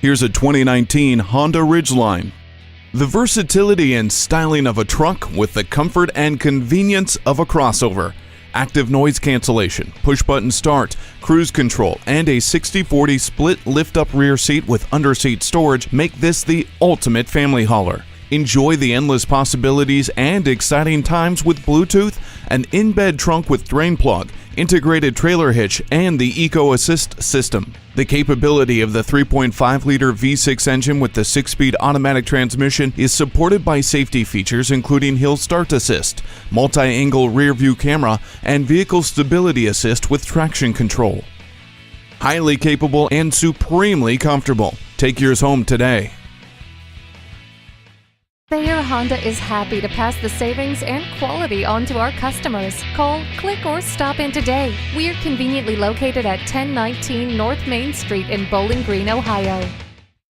Here's a 2019 Honda Ridgeline. The versatility and styling of a truck with the comfort and convenience of a crossover. Active noise cancellation, push-button start, cruise control, and a 60/40 split lift-up rear seat with underseat storage make this the ultimate family hauler. Enjoy the endless possibilities and exciting times with Bluetooth, an in-bed trunk with drain plug, integrated trailer hitch, and the Eco Assist system. The capability of the 3.5-liter V6 engine with the 6-speed automatic transmission is supported by safety features including hill start assist, multi-angle rear-view camera, and vehicle stability assist with traction control. Highly capable and supremely comfortable. Take yours home today. Thayer Honda is happy to pass the savings and quality on to our customers. Call, click, or stop in today. We are conveniently located at 1019 North Main Street in Bowling Green, Ohio.